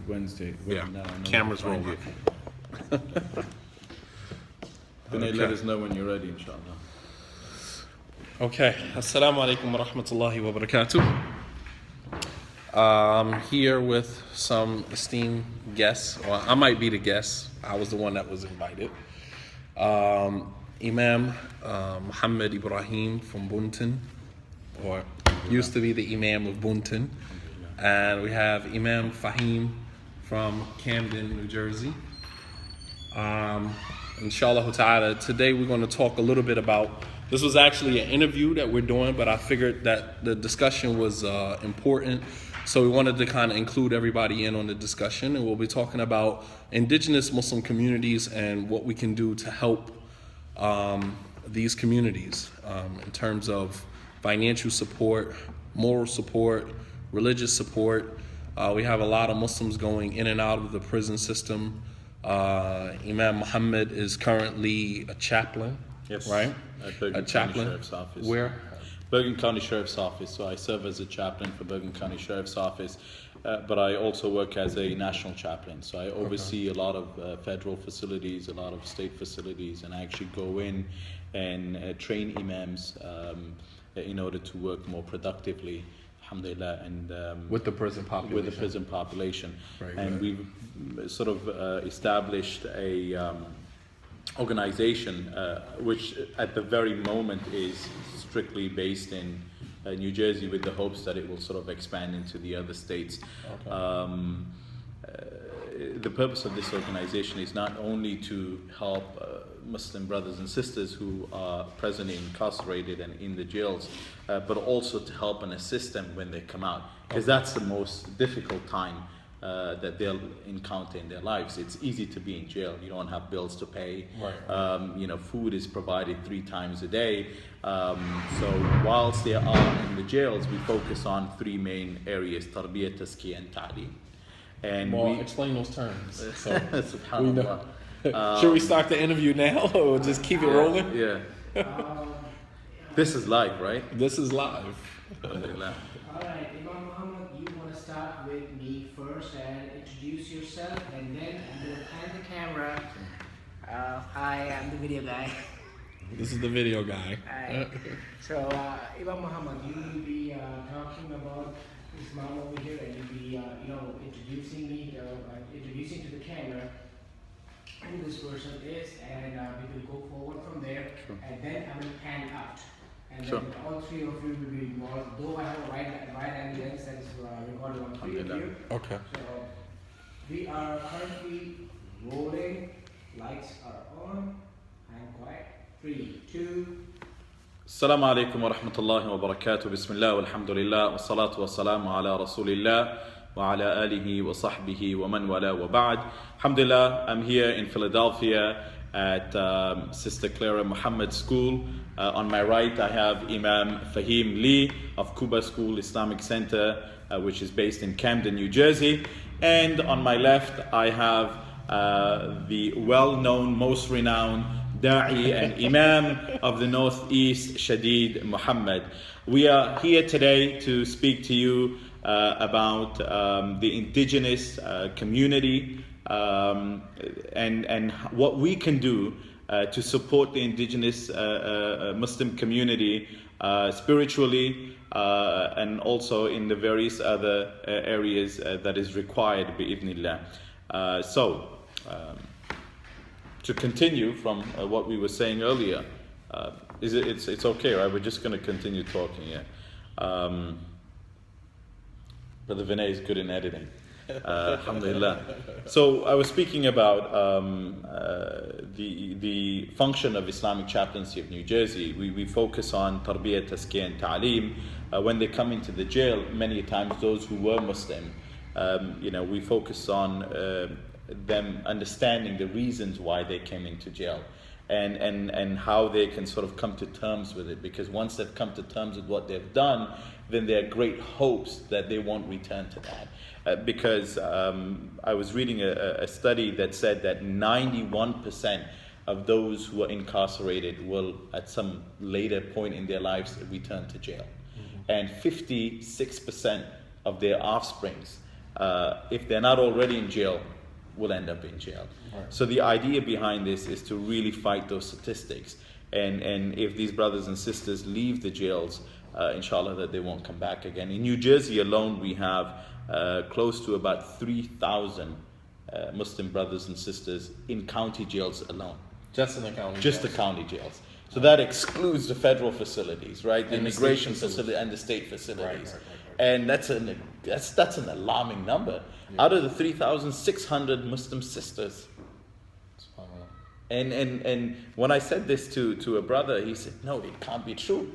Wednesday. Yeah, No, camera's rolling. Then they let us know when you're ready, inshallah. Okay, assalamu alaikum wa rahmatullahi wa barakatuh. I'm here with some esteemed guests, or I might be the guest. I was the one that was invited. Imam Muhammad Ibrahim from Bunton, or used to be the Imam of Bunton. And we have Imam Fahim from Camden, New Jersey. Inshallah ta'ala, today we're going to talk a little bit about, this was actually an interview that we're doing, but I figured that the discussion was important. So we wanted to kind of include everybody in on the discussion, and we'll be talking about indigenous Muslim communities and what we can do to help these communities in terms of financial support, moral support, religious support. We have a lot of Muslims going in and out of the prison system. Imam Muhammad is currently a chaplain, Yes, right? at Bergen A chaplain. County Sheriff's Office. Where? Bergen County Sheriff's Office. So I serve as a chaplain for Bergen County Sheriff's Office, but I also work as a national chaplain. So I oversee a lot of federal facilities, a lot of state facilities, and I actually go in and train imams in order to work more productively, alhamdulillah, and With the prison population. with the prison population. Right, And right. we've sort of established a organization which at the very moment is strictly based in New Jersey, with the hopes that it will sort of expand into the other states. Okay. The purpose of this organization is not only to help Muslim brothers and sisters who are presently incarcerated and in the jails, but also to help and assist them when they come out, because that's the most difficult time that they'll encounter in their lives. It's easy to be in jail. You don't have bills to pay. Right. Food is provided 3 times a day. So whilst they are in the jails, we focus on 3 main areas: tarbiyah, tazkiyah, and ta'lim. And Well, explain those terms. So Subhanallah. should we start the interview now, or just keep it rolling? Yeah. This is live, right? This is live. Alhamdulillah. Alright, Imam Muhammad, you want to start with me first and introduce yourself, and then I'm going to pan the camera. Hi, I'm the video guy. This is the video guy. Hi. So, Imam Muhammad, you will be talking about Islam over here, and you'll be, introducing me, introducing to the camera who this person is, and we will go forward from there, and then I will pan out. And Sure. then all 3 of you will be involved, though I have a right angle lens that is recorded on 3 of you. Okay. So we are currently rolling, lights are on, and quiet. 3, 2. Assalamu alaikum wa rahmatullahi wa barakatuh. Bismillah walhamdulillah wa salatu wa salamu ala rasulillah wa ala alihi wa sahbihi wa man wala wa ba'd. Alhamdulillah, I'm here in Philadelphia at Sister Clara Muhammad School. On my right, I have Imam Fahim Lee of Kuba School Islamic Center, which is based in Camden, New Jersey. And on my left, I have the well-known, most renowned Da'i and Imam of the Northeast, Shadid Muhammad. We are here today to speak to you about the indigenous community and what we can do to support the indigenous Muslim community spiritually and also in the various other areas that is required bi'idhnillah. To continue from what we were saying earlier, it's okay, right? We're just going to continue talking here. Brother Vinay is good in editing. Alhamdulillah. So I was speaking about the function of Islamic Chaplaincy of New Jersey. We focus on tarbiyah, tazkiyah, and ta'lim. When they come into the jail, many times those who were Muslim, we focus on them understanding the reasons why they came into jail, and how they can sort of come to terms with it, because once they've come to terms with what they've done, then there are great hopes that they won't return to that. Because I was reading a study that said that 91% of those who are incarcerated will at some later point in their lives return to jail. And 56% of their offsprings if they're not already in jail, will end up in jail. Right. So the idea behind this is to really fight those statistics. And if these brothers and sisters leave the jails, inshallah, that they won't come back again. In New Jersey alone, we have close to about 3,000 Muslim brothers and sisters in county jails alone. Just in the county Just jails. the county jails. So that excludes the federal facilities, right? The And the immigration state facility and the state facilities. Right. And that's an alarming number. Yeah. Out of the 3,600 Muslim sisters. And when I said this to a brother, he said, no, it can't be true.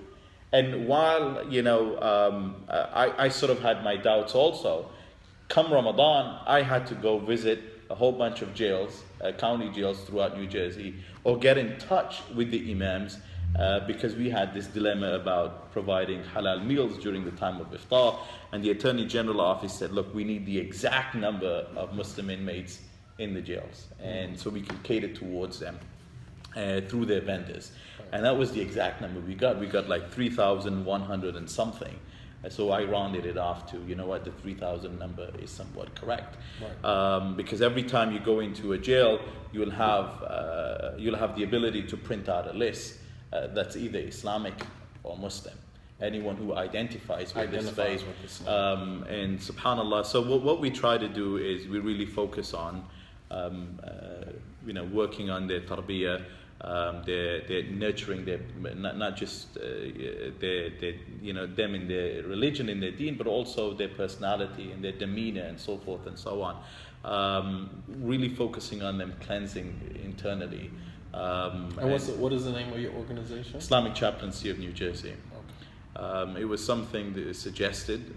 And while, I sort of had my doubts also, come Ramadan, I had to go visit a whole bunch of jails, county jails throughout New Jersey, or get in touch with the imams, because we had this dilemma about providing halal meals during the time of iftar. And the Attorney General office said, look, we need the exact number of Muslim inmates in the jails. And so we can cater towards them through their vendors. And that was the exact number we got. We got like 3,100 and something. So I rounded it off to, the 3,000 number is somewhat correct. Right. Because every time you go into a jail, you'll have the ability to print out a list that's either Islamic or Muslim. Anyone who identifies with this faith. And subhanAllah, so what we try to do is we really focus on, working on their tarbiyah, they're nurturing their, not just them in their religion, in their deen, but also their personality and their demeanor and so forth and so on. Really focusing on them cleansing internally. And what is the name of your organization? Islamic Chaplaincy of New Jersey. Okay. It was something that is suggested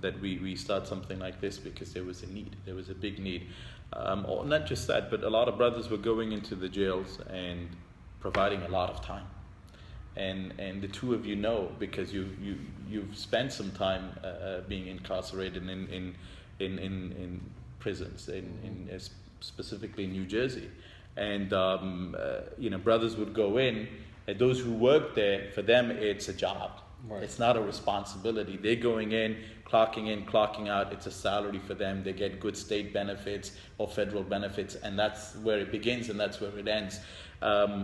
that we start something like this because there was a need. There was a big need. Or not just that, but a lot of brothers were going into the jails and providing a lot of time. And the two of you know, because you've spent some time being incarcerated in prisons, specifically in New Jersey. And brothers would go in, and those who work there, for them it's a job. Right. It's not a responsibility. They're going in, clocking out. It's a salary for them. They get good state benefits or federal benefits, and that's where it begins and that's where it ends.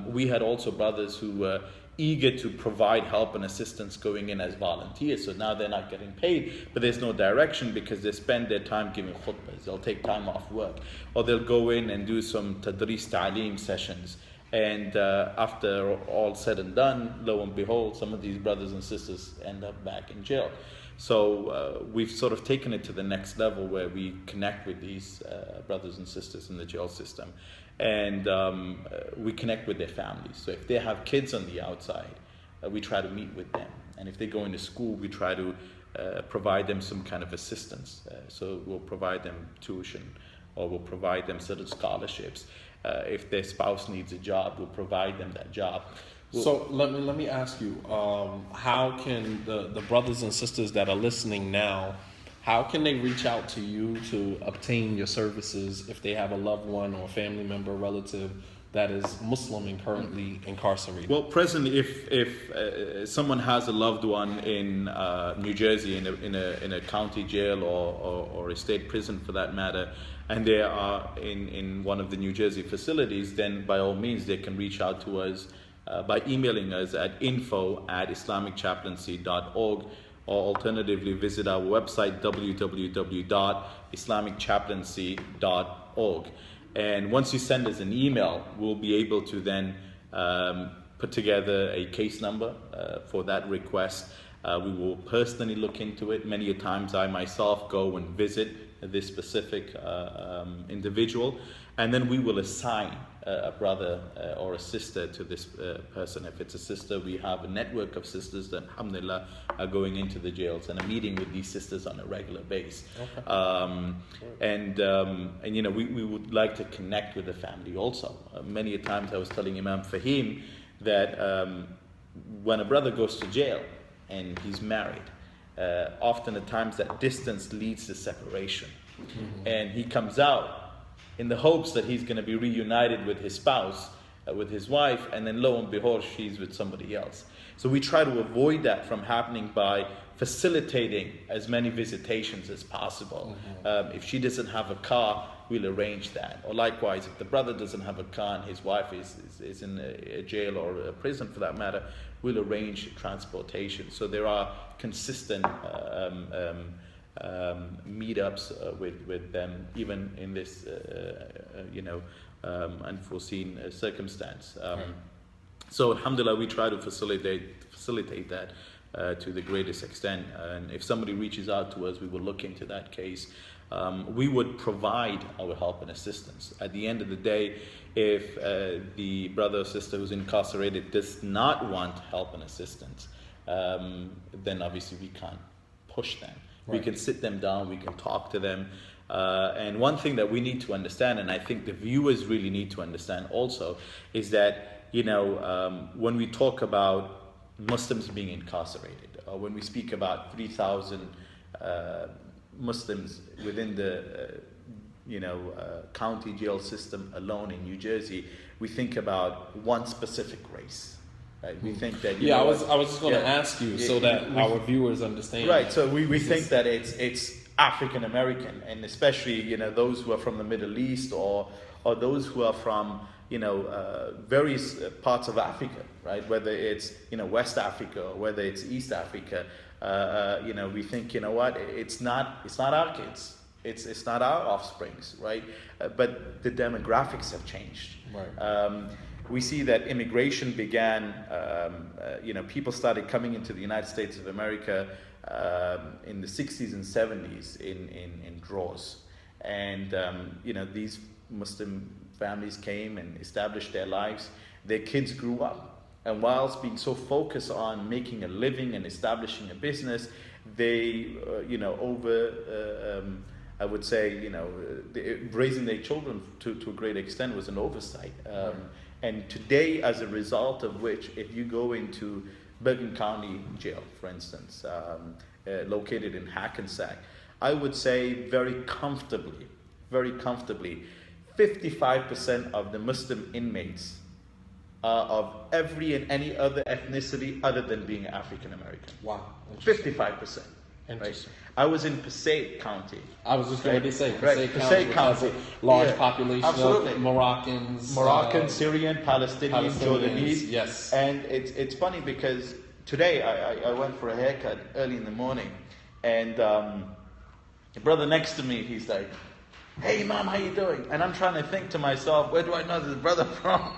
We had also brothers who were eager to provide help and assistance going in as volunteers. So now they're not getting paid, but there's no direction because they spend their time giving khutbahs. They'll take time off work, or they'll go in and do some tadris ta'aleem sessions. And after all said and done, lo and behold, some of these brothers and sisters end up back in jail. So we've sort of taken it to the next level where we connect with these brothers and sisters in the jail system. And we connect with their families. So if they have kids on the outside, we try to meet with them. And if they go into school, we try to provide them some kind of assistance. So we'll provide them tuition, or we'll provide them certain scholarships. If their spouse needs a job, we'll provide them that job. So let me ask you, how can the brothers and sisters that are listening now, how can they reach out to you to obtain your services if they have a loved one or a family member, relative that is Muslim and currently incarcerated? Well, presently, if someone has a loved one in New Jersey in a county jail or a state prison for that matter, and they are in one of the New Jersey facilities, then by all means they can reach out to us by emailing us at info@islamicchaplaincy.org, or alternatively visit our website www.islamicchaplaincy.org. And once you send us an email, we'll be able to then put together a case number for that request. We will personally look into it. Many a times I myself go and visit this specific individual, and then we will assign a brother or a sister to this person. If it's a sister, we have a network of sisters that, alhamdulillah, are going into the jails and are meeting with these sisters on a regular basis. Okay. We would like to connect with the family also. Many a times I was telling Imam Fahim that when a brother goes to jail and he's married, often at times that distance leads to separation. Mm-hmm. And he comes out in the hopes that he's going to be reunited with his spouse, with his wife, and then lo and behold, she's with somebody else. So we try to avoid that from happening by facilitating as many visitations as possible. If she doesn't have a car, we'll arrange that. Or likewise, if the brother doesn't have a car and his wife is in a jail or a prison for that matter, we'll arrange transportation. So there are consistent meetups with them, even in this unforeseen circumstance. So alhamdulillah, we try to facilitate that to the greatest extent. And if somebody reaches out to us, we will look into that case. We would provide our help and assistance. At the end of the day, if the brother or sister who's incarcerated does not want help and assistance, then obviously we can't push them. Right. We can sit them down, we can talk to them. And one thing that we need to understand, and I think the viewers really need to understand also, is that, when we talk about Muslims being incarcerated, or when we speak about 3,000 Muslims within the county jail system alone in New Jersey, we think about one specific race. Right? We think that I was just going to ask you so that our viewers understand. Right. So we think that it's African American, and especially those who are from the Middle East or those who are from various parts of Africa, right? Whether it's West Africa or whether it's East Africa, we think it's not our kids, it's not our offsprings, right? But the demographics have changed. Right. We see that immigration began. People started coming into the United States of America in the 60s and 70s in draws, and these Muslim families came and established their lives. Their kids grew up, and whilst being so focused on making a living and establishing a business, they I would say raising their children to a great extent was an oversight. And today, as a result of which, if you go into Bergen County Jail, for instance, located in Hackensack, I would say very comfortably, 55% of the Muslim inmates are of every and any other ethnicity other than being African American. Wow. 55%. Interesting. Right? I was in Passaic County. I was just going to say Passaic County. Large population of Moroccans, Syrian, Palestinian, Jordanese. Yes. And it's funny because today I went for a haircut early in the morning, and the brother next to me, he's like, "Hey Imam, how you doing?" And I'm trying to think to myself, where do I know this brother from?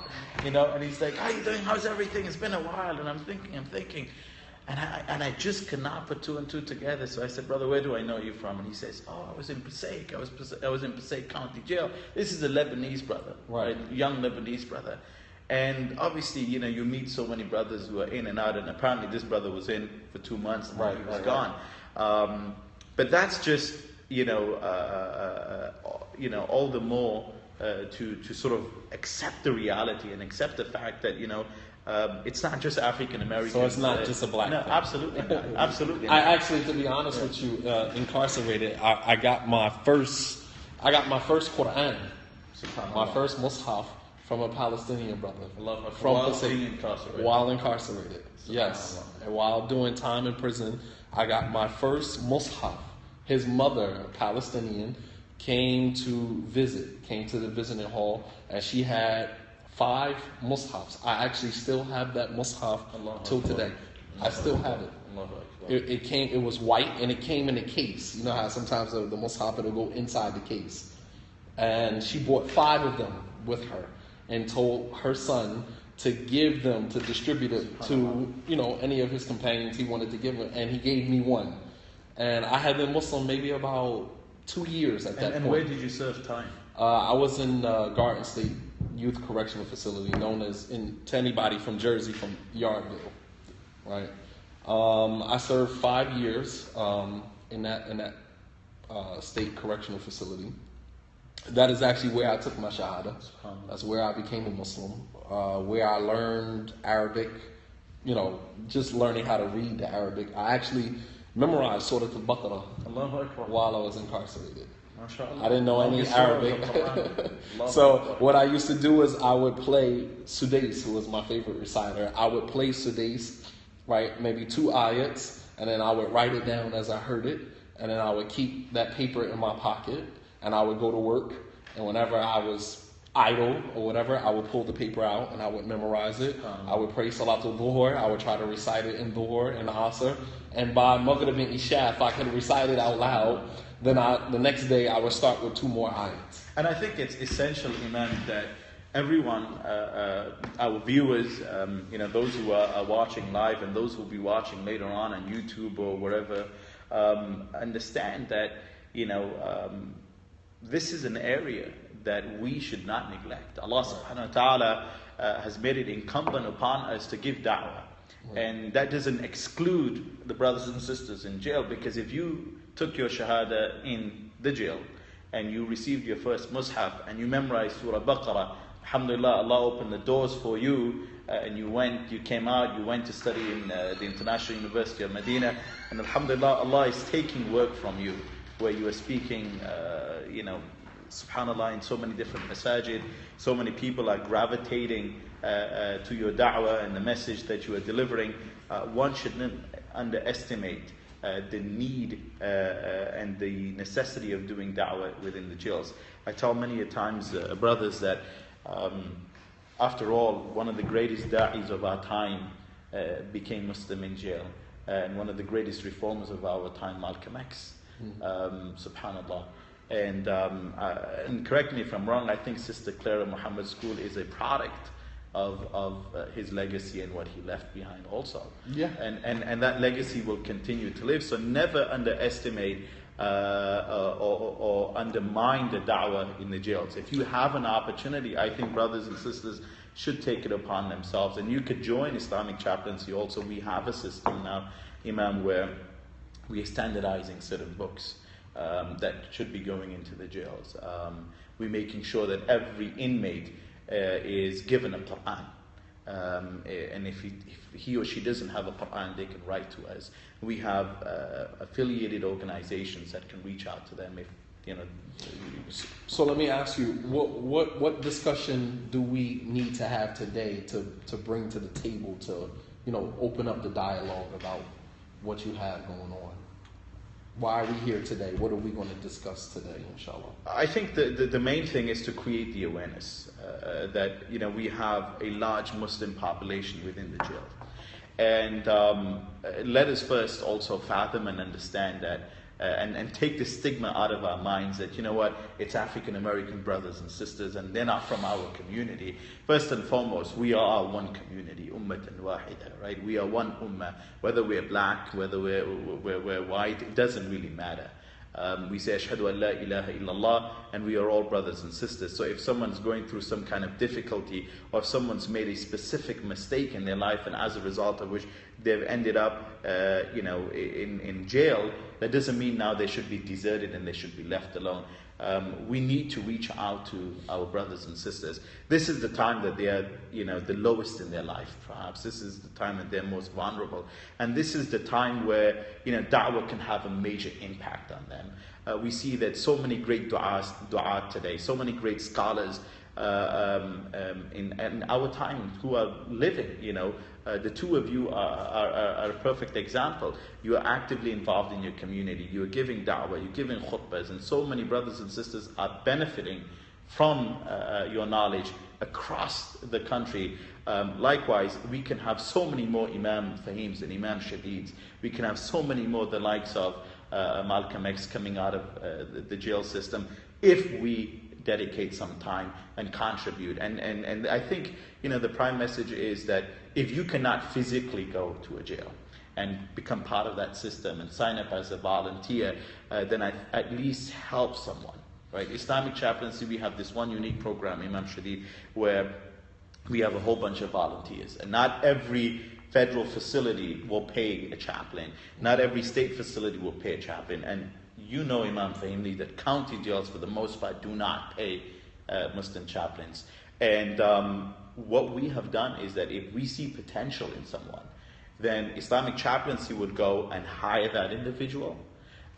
And he's like, "How you doing? How's everything? It's been a while." And I'm thinking. And I just cannot put two and two together. So I said, "Brother, where do I know you from?" And he says, "Oh, I was in Passaic. I was in Passaic County Jail." This is a Lebanese brother, right? Young Lebanese brother. And obviously, you meet so many brothers who are in and out. And apparently this brother was in for 2 months and then he was gone. But that's just, all the more to sort of accept the reality and accept the fact that, it's not just African Americans. So it's not just a black thing. Absolutely not. Absolutely not. I actually, to be honest with you, incarcerated, I got my first Quran, my first Mus'haf from a Palestinian brother. While incarcerated. Yes. And while doing time in prison, I got my first Mus'haf. His mother, Palestinian, came to the visiting hall, and she had 5 Mus'hafs. I actually still have that Mus'haf till today. I still have it. It was white, and it came in a case. You know how sometimes the Mus'haf, it'll go inside the case. And she bought 5 of them with her and told her son to give them, to distribute it to, any of his companions he wanted to give it. And he gave me one. And I had been Muslim maybe about 2 years at that point. And where did you serve time? I was in Garden State Youth Correctional Facility, known as, to anybody from Jersey, from Yardville, right? I served 5 years in that state correctional facility. That is actually where I took my Shahada. That's where I became a Muslim, where I learned Arabic, just learning how to read the Arabic. I actually memorized Surah Al-Baqarah while I was incarcerated. I didn't know any Arabic. So what I used to do is I would play Sudais, who was my favorite reciter. I would play Sudais right? Maybe 2 ayats, and then I would write it down as I heard it, and then I would keep that paper in my pocket, and I would go to work, and whenever I was idle or whatever, I would pull the paper out and I would memorize it. I would pray Salatul Dhuhr. I would try to recite it in Dhuhr and Asr. And by Maghrib and Isha, if I could recite it out loud, then the next day I would start with 2 more ayats. And I think it's essential, Imam, that everyone, our viewers, those who are watching live and those who will be watching later on YouTube or wherever, understand that, this is an area that we should not neglect. Allah subhanahu wa ta'ala has made it incumbent upon us to give da'wah. And that doesn't exclude the brothers and sisters in jail, because if you took your shahada in the jail and you received your first mushaf and you memorized Surah Baqarah, alhamdulillah, Allah opened the doors for you, and you went to study in the International University of Medina, and alhamdulillah, Allah is taking work from you, where you are speaking, subhanallah, in so many different masajid, so many people are gravitating to your da'wah and the message that you are delivering. One shouldn't underestimate the need and the necessity of doing da'wah within the jails. I tell many a times, brothers, that after all, one of the greatest da'is of our time became Muslim in jail. And one of the greatest reformers of our time, Malcolm X. Subhanallah. And correct me if I'm wrong, I think Sister Clara Muhammad's school is a product of his legacy and what he left behind also. Yeah. And that legacy will continue to live. So never underestimate or undermine the da'wah in the jails. If you have an opportunity, I think brothers and sisters should take it upon themselves. And you could join Islamic Chaplaincy also. We have a system now, Imam, where we are standardizing certain books that should be going into the jails. We're making sure that every inmate is given a Quran. And if he or she doesn't have a Quran, they can write to us. We have affiliated organizations that can reach out to them if, So let me ask you, what discussion do we need to have today to bring to the table to, open up the dialogue about what you have going on? Why are we here today? What are we going to discuss today, inshallah? I think the main thing is to create the awareness that we have a large Muslim population within the jail. And let us first also fathom and understand that and take the stigma out of our minds that, it's African American brothers and sisters and they're not from our community. First and foremost, we are one community, ummatan wahida, right? We are one ummah. Whether we're black, whether we're white, it doesn't really matter. We say, Ashhadu an la ilaha illallah, and we are all brothers and sisters. So if someone's going through some kind of difficulty, or if someone's made a specific mistake in their life, and as a result of which they've ended up, in jail, that doesn't mean now they should be deserted and they should be left alone. We need to reach out to our brothers and sisters. This is the time that they are, the lowest in their life, perhaps. This is the time that they're most vulnerable. And this is the time where, da'wah can have a major impact on them. We see that so many great du'at today, so many great scholars in our time who are living, the two of you are a perfect example. You are actively involved in your community. You are giving da'wah, you're giving khutbahs, and so many brothers and sisters are benefiting from your knowledge across the country. Likewise, we can have so many more Imam Fahims and Imam Shadids. We can have so many more the likes of Malcolm X coming out of the jail system if we dedicate some time and contribute. And I think, the prime message is that if you cannot physically go to a jail and become part of that system and sign up as a volunteer, then at least help someone, right? Islamic Chaplaincy, we have this one unique program, Imam Shadid, where we have a whole bunch of volunteers. And not every federal facility will pay a chaplain. Not every state facility will pay a chaplain. And Imam Fahimli, that county jails for the most part do not pay Muslim chaplains. And what we have done is that if we see potential in someone, then Islamic Chaplaincy would go and hire that individual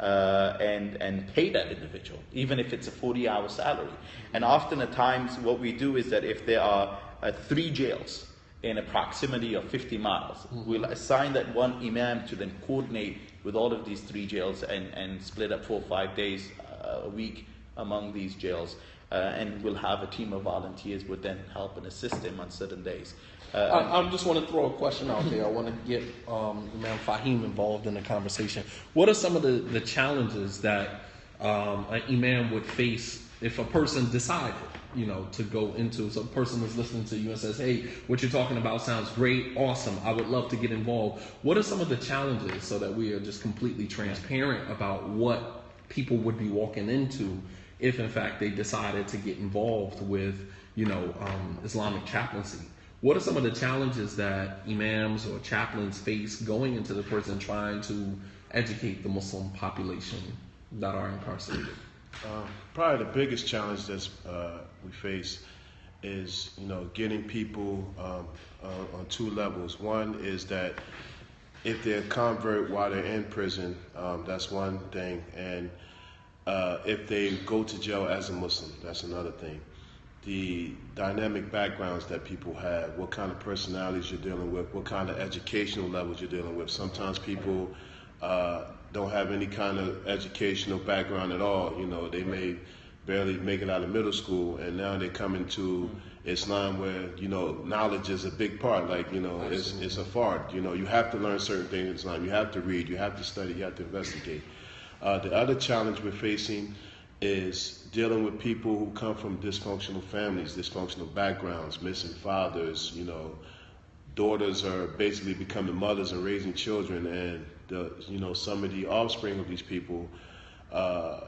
and pay that individual, even if it's a 40-hour salary. And often at times what we do is that if there are 3 jails in a proximity of 50 miles. We'll assign that one imam to then coordinate with all of these 3 jails and split up 4 or 5 days a week among these jails. And we'll have a team of volunteers would then help and assist them on certain days. I just want to throw a question out there. I want to get Imam Fahim involved in the conversation. What are some of the challenges that an imam would face if a person decided, to go into, so a person is listening to you and says, hey, what you're talking about sounds great, awesome, I would love to get involved. What are some of the challenges so that we are just completely transparent about what people would be walking into if in fact they decided to get involved with, Islamic chaplaincy? What are some of the challenges that imams or chaplains face going into the prison trying to educate the Muslim population that are incarcerated? Probably the biggest challenge that we face is, getting people on 2 levels. One is that if they're a convert while they're in prison, that's one thing. And if they go to jail as a Muslim, that's another thing. The dynamic backgrounds that people have, what kind of personalities you're dealing with, what kind of educational levels you're dealing with. Sometimes people don't have any kind of educational background at all. They may barely make it out of middle school, and now they come into Islam where, knowledge is a big part. Like, it's a fard. You have to learn certain things in Islam. You have to read, you have to study, you have to investigate. The other challenge we're facing is dealing with people who come from dysfunctional families, dysfunctional backgrounds, missing fathers. Daughters are basically becoming mothers and raising children, and some of the offspring of these people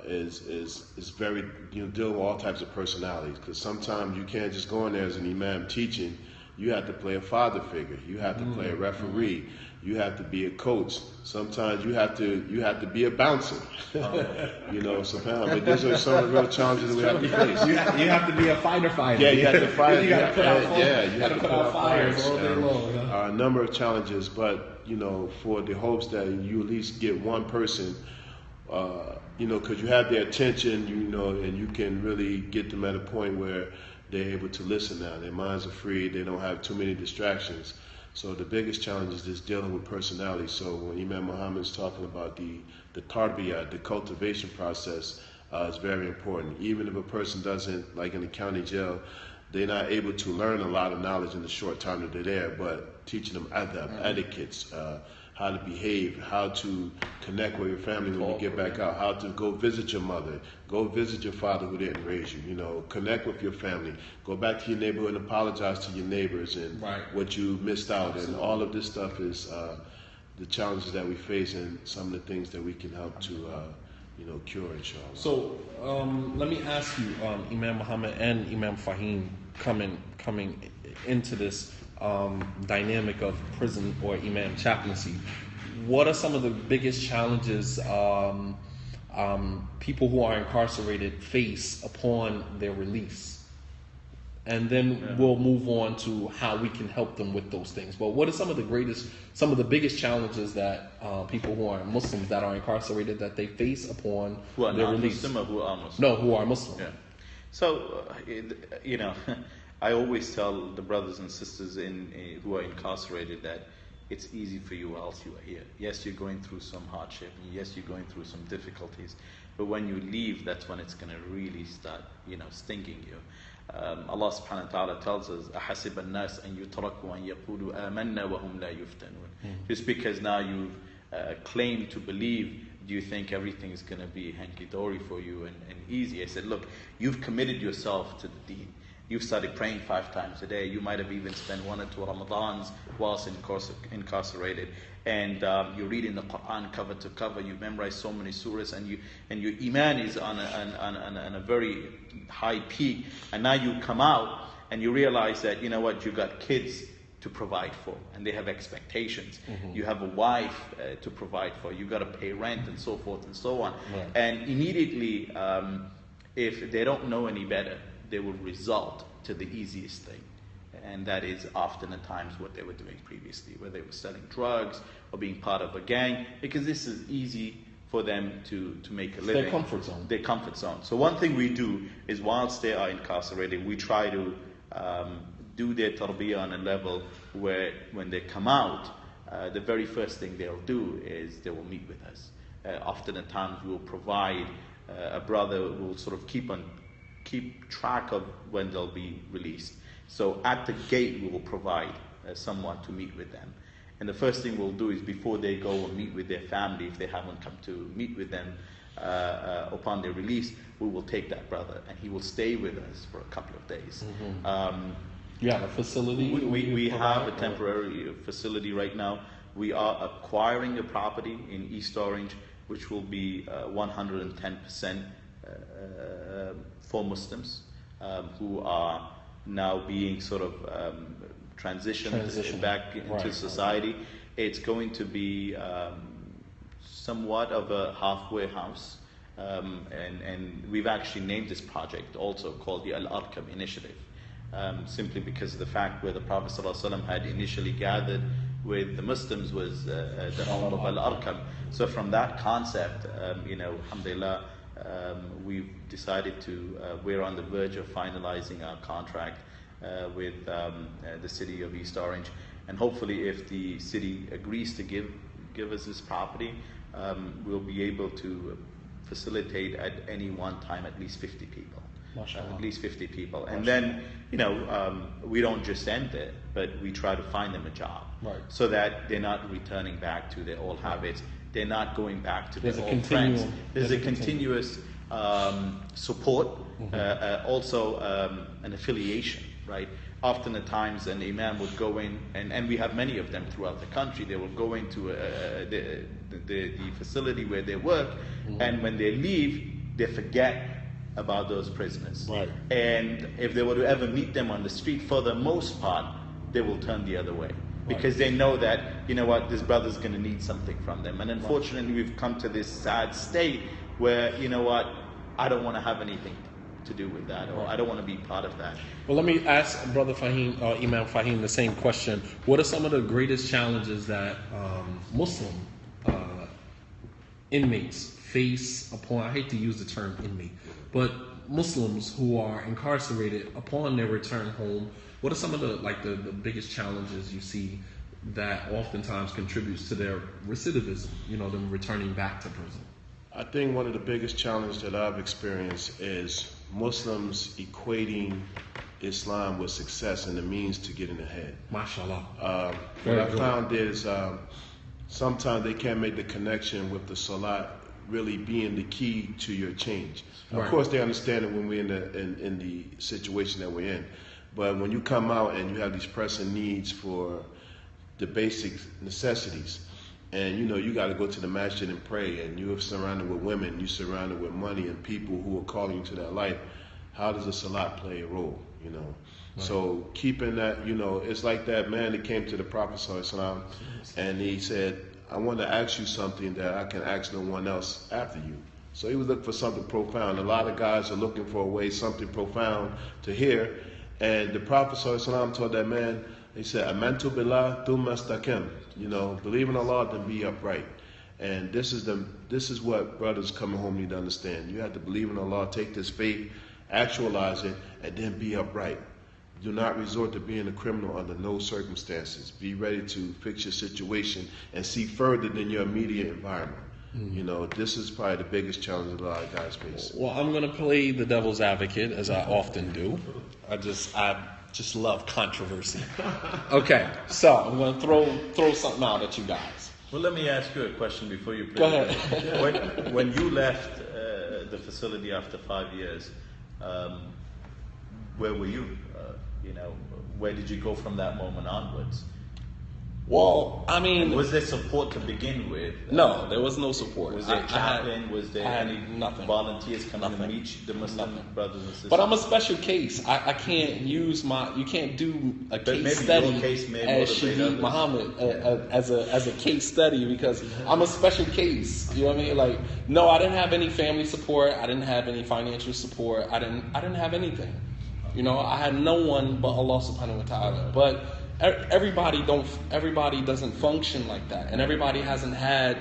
is very dealing with all types of personalities. Because sometimes you can't just go in there as an imam teaching. You have to play a father figure. You have to play a referee. You have to be a coach. Sometimes you have to be a bouncer. Sometimes. But these are some of the real challenges that we have to face. You have to be a fighter. Yeah, you have to fight. You got to put out you have to put out fires all day long. A number of challenges, but for the hopes that you at least get one person, because you have their attention, and you can really get them at a point where they're able to listen now. Their minds are free. They don't have too many distractions. So the biggest challenge is just dealing with personality. So when Imam Muhammad is talking about the tarbiyah, the cultivation process, is very important. Even if a person doesn't, like in the county jail, they're not able to learn a lot of knowledge in the short time that they're there, but teaching them adab, etiquettes, how to behave, how to connect with your family when you get back out, how to go visit your mother, go visit your father who didn't raise you, connect with your family, go back to your neighborhood and apologize to your neighbors and what you missed out. Absolutely. And all of this stuff is the challenges that we face and some of the things that we can help to cure, inshallah. So let me ask you, Imam Muhammad and Imam Fahim, coming into this dynamic of prison or imam chaplaincy, what are some of the biggest challenges people who are incarcerated face upon their release? And then we'll move on to how we can help them with those things. But what are some of the biggest challenges that people who are Muslims that are incarcerated that they face upon their release? Who are Muslim or who are Muslim? No, who are Muslim. Yeah. So, I always tell the brothers and sisters who are incarcerated that it's easy for you whilst you are here. Yes, you're going through some hardship. And yes, you're going through some difficulties. But when you leave, that's when it's going to really start, stinging you. Allah subhanahu wa ta'ala tells us, أَحَسِبَ النَّاسِ أَن يُتْرَكُوا أَن يَقُولُوا آمَنَّا وَهُمْ لَا يُفْتَنُونَ. Just because now you've claimed to believe, do you think everything is going to be hanky-dory for you and easy? I said, look, you've committed yourself to the deen. You've started praying 5 times a day. You might have even spent 1 or 2 Ramadans whilst incarcerated. And you're reading the Quran cover to cover. You've memorized so many surahs, and your iman is on a very high peak. And now you come out and you realize that, you got kids to provide for, and they have expectations. You have a wife to provide for. You got to pay rent and so forth and so on. Right. And immediately, if they don't know any better, they will result to the easiest thing. And that is often at times what they were doing previously, where they were selling drugs or being part of a gang, because this is easy for them to make a living. Their comfort zone. Their comfort zone. So one thing we do is whilst they are incarcerated, we try to do their tarbiyah on a level where when they come out, the very first thing they'll do is they will meet with us. Often at times we will provide a brother who will sort of keep track of when they'll be released. So at the gate we will provide someone to meet with them. And the first thing we'll do is before they go and meet with their family, if they haven't come to meet with them upon their release, we will take that brother and he will stay with us for a couple of days. You have a facility? We have a temporary facility right now. We are acquiring a property in East Orange, which will be 110% for Muslims who are now being sort of transitioned back into society. It's going to be somewhat of a halfway house. And we've actually named this project also called the Al-Arkam Initiative. Simply because of the fact where the Prophet ﷺ had initially gathered with the Muslims was the home of Al-Arkam. So from that concept, alhamdulillah, we've decided we're on the verge of finalizing our contract with the city of East Orange. And hopefully if the city agrees to give us this property, we'll be able to facilitate at any one time at least 50 people. At least 50 people. And then, we don't just end it, but we try to find them a job. Right. So that they're not returning back to their old habits. They're not going back to their old friends. There's a continuous support, also an affiliation, right? Often at times an imam would go in, and we have many of them throughout the country, they will go into the facility where they work, and when they leave, they forget about those prisoners. Right. And if they were to ever meet them on the street, for the most part, they will turn the other way. Because they know that, this brother's going to need something from them. And unfortunately, we've come to this sad state where, I don't want to have anything to do with that, or I don't want to be part of that. Well, let me ask Brother Fahim, Imam Fahim, the same question. What are some of the greatest challenges that Muslim inmates face upon, I hate to use the term inmate, but Muslims who are incarcerated upon their return home? What are some of the biggest challenges you see that oftentimes contributes to their recidivism, them returning back to prison? I think one of the biggest challenges that I've experienced is Muslims equating Islam with success and the means to getting ahead. MashaAllah. What I found is sometimes they can't make the connection with the salat really being the key to your change. Of course, they understand it when we're in the situation that we're in. But when you come out and you have these pressing needs for the basic necessities, and you got to go to the masjid and pray, and you're surrounded with women, you're surrounded with money and people who are calling you to that life, how does the salat play a role? So keeping that, it's like that man that came to the Prophet ﷺ and he said, I want to ask you something that I can ask no one else after you. So he was looking for something profound. A lot of guys are looking for a way, something profound to hear. And the Prophet ﷺ told that man, he said, Amantu billah thumma istaqim. Believe in Allah, then be upright. And this is what brothers coming home need to understand. You have to believe in Allah, take this faith, actualize it, and then be upright. Do not resort to being a criminal under no circumstances. Be ready to fix your situation and see further than your immediate environment. This is probably the biggest challenge that a lot of guys face. Well, I'm going to play the devil's advocate, as I often do. I just love controversy. Okay, so I'm going to throw something out at you guys. Well, let me ask you a question before you play. Go ahead. When you left the facility after 5 years, where were you? Where did you go from that moment onwards? Well, I mean, was there support to begin with? No, there was no support. Was there a chaplain? Was there any volunteers coming to meet the Muslim brothers and sisters? But I'm a special case. I can't use you can't do a case study as Shaheed Muhammad as a case study, because I'm a special case. You know what I mean? Like, no, I didn't have any family support. I didn't have any financial support. I didn't have anything. I had no one but Allah subhanahu wa ta'ala. But everybody doesn't function like that, and everybody hasn't had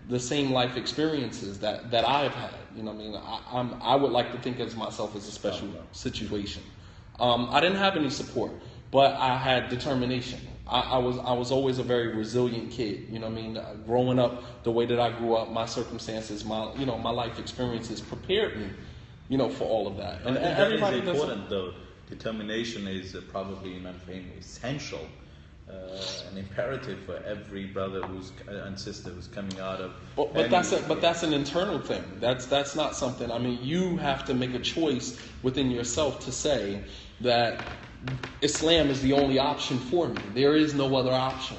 the same life experiences that I've had. I would like to think of myself as a special situation. I didn't have any support. but I had determination. I was always a very resilient kid. You know what I mean? Growing up the way that I grew up, my circumstances, my life experiences prepared me, for all of that. And everybody is important though. Determination is probably, Imam, essential, an imperative for every brother and sister who's coming out of. But that's an internal thing. That's not something. I mean, you have to make a choice within yourself to say that Islam is the only option for me. There is no other option.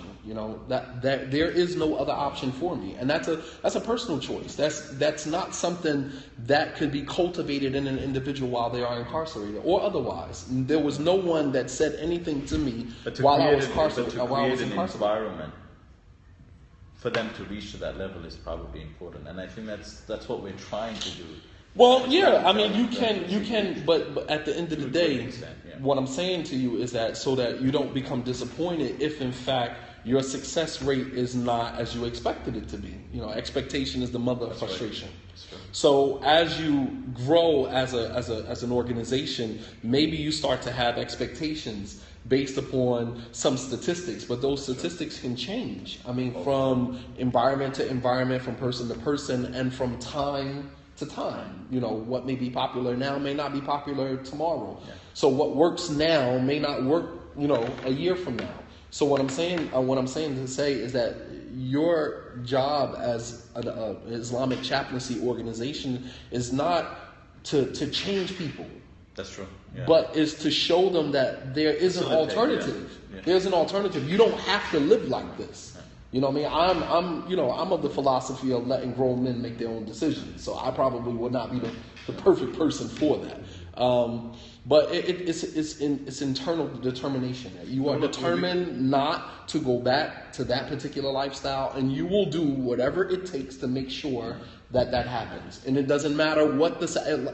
That there is no other option for me, and that's a personal choice. That's not something that could be cultivated in an individual while they are incarcerated or otherwise. There was no one that said anything to me while I was incarcerated. But to create an environment for them to reach to that level is probably important, and I think that's what we're trying to do. Well, yeah, I mean, you can, but at the end of the day, what I'm saying to you is that so that you don't become disappointed if, in fact, your success rate is not as you expected it to be. Expectation is the mother of frustration. Right. So as you grow as an organization, maybe you start to have expectations based upon some statistics, but those statistics can change. I mean, from environment to environment, from person to person, and from time to time. What may be popular now may not be popular tomorrow. Yeah. So what works now may not work, a year from now. So what I'm saying to say is that your job as an Islamic chaplaincy organization is not to change people. That's true. Yeah. But is to show them that there is an alternative. Yeah. There's an alternative. You don't have to live like this. You know what I mean? I'm of the philosophy of letting grown men make their own decisions. So I probably would not be the perfect person for that. But it's internal determination. You are determined not to go back to that particular lifestyle, and you will do whatever it takes to make sure that happens. And it doesn't matter